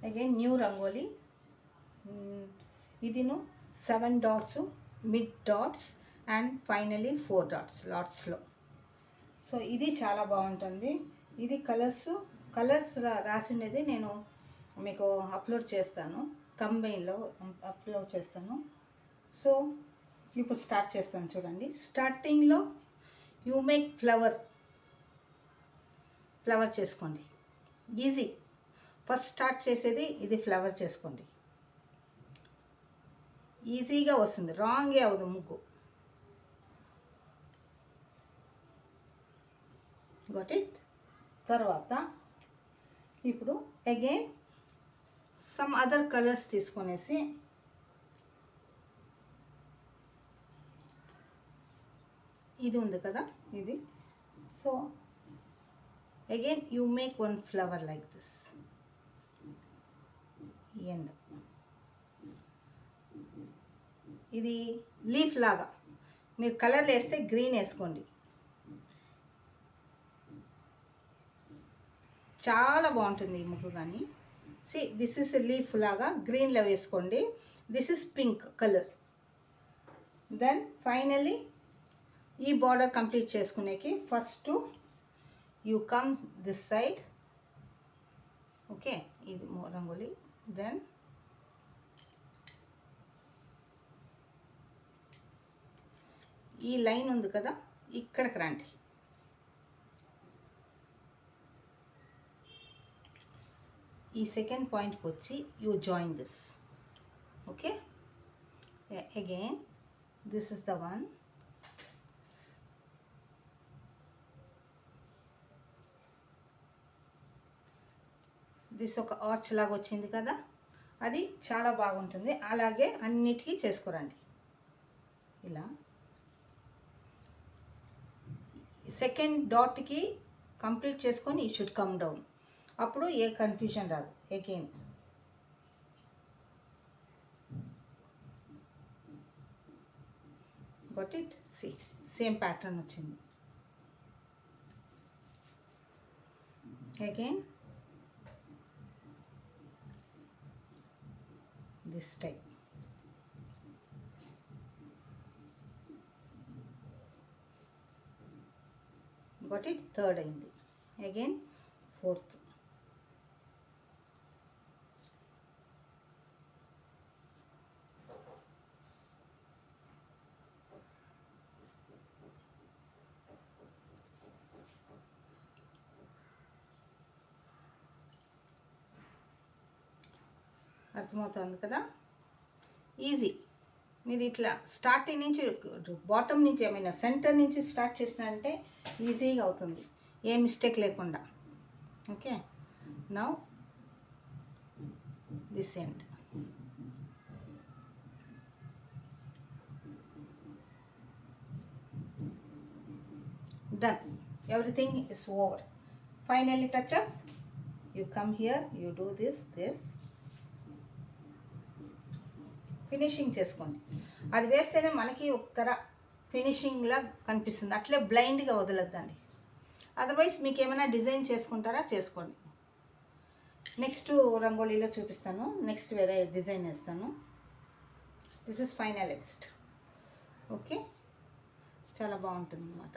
Again new rangoli. ఇదిను 7 dots, mid dots and finally 4 dots లాట్స్లో. So ఇది చాలా బాగుంటుంది. ఇది కలర్స్ రాసిండేది నేను మీకు అప్లోడ్ చేస్తాను, థంబ్నెయిల్లో అప్లోడ్ చేస్తాను. సో ఇప్పుడు స్టార్ట్ చేస్తాను చూడండి. స్టార్టింగ్లో యూ మేక్ ఫ్లవర్ చేసుకోండి. ఈజీ. ఫస్ట్ స్టార్ట్ చేసేది ఇది, ఫ్లవర్ చేసుకోండి. ఈజీగా వస్తుంది, రాంగే అవ్వదు ముగ్గు. Got it. తర్వాత ఇప్పుడు అగైన్ సమ్ అదర్ కలర్స్ తీసుకొనేసి ఇది ఉంది కదా ఇది. So again you make one flower like this. End ఇది లీఫ్ లాగా. మీరు కలర్లు వేస్తే గ్రీన్ వేసుకోండి, చాలా బాగుంటుంది ఈ ముగ్గు. కానీ సి దిస్ ఇస్ లీఫ్ లాగా గ్రీన్లో వేసుకోండి. This is pink colour. Then finally ఈ బార్డర్ కంప్లీట్ చేసుకునేకి first you come this side. Okay, ఇది రంగోలీ. దెన్ ఈ లైన్ ఉంది కదా, ఇక్కడికి రండి. ఈ సెకండ్ పాయింట్కి వచ్చి you join this. Okay, again this is the one. This ఒక ఆర్చ్ లాగా వచ్చింది కదా, అది చాలా బాగుంటుంది. అలాగే అన్నిటికీ చేసుకురండి ఇలా. సెకండ్ డాట్కి కంప్లీట్ చేసుకొని ఈ షుడ్ కమ్ డౌన్. అప్పుడు ఏ కన్ఫ్యూజన్ రాదు. Again got it. Same pattern వచ్చింది. Again this type. Got it. Third అయింది. Again fourth. అర్థమవుతుంది కదా, ఈజీ. మీరు ఇట్లా స్టార్టింగ్ నుంచి బాటమ్ నుంచి ఏమైనా సెంటర్ నుంచి స్టార్ట్ చేసినారంటే ఈజీగా అవుతుంది, ఏ మిస్టేక్ లేకుండా. Okay, now this end. Done. Everything is over. Finally touch up. You come here, you do this. Finishing చేసుకోండి. అది వేస్తేనే మనకి ఒక ఫినిషింగ్లా కనిపిస్తుంది. అట్లే బ్లైండ్గా వదలొద్దండి. అదర్వైజ్ మీకు ఏమైనా డిజైన్ చేసుకుంటారా చేసుకోండి. నెక్స్ట్ రంగోలీలో చూపిస్తాను, నెక్స్ట్ వేరే డిజైన్ వేస్తాను. This is finalised. ఓకే, చాలా బాగుంటుంది అన్నమాట.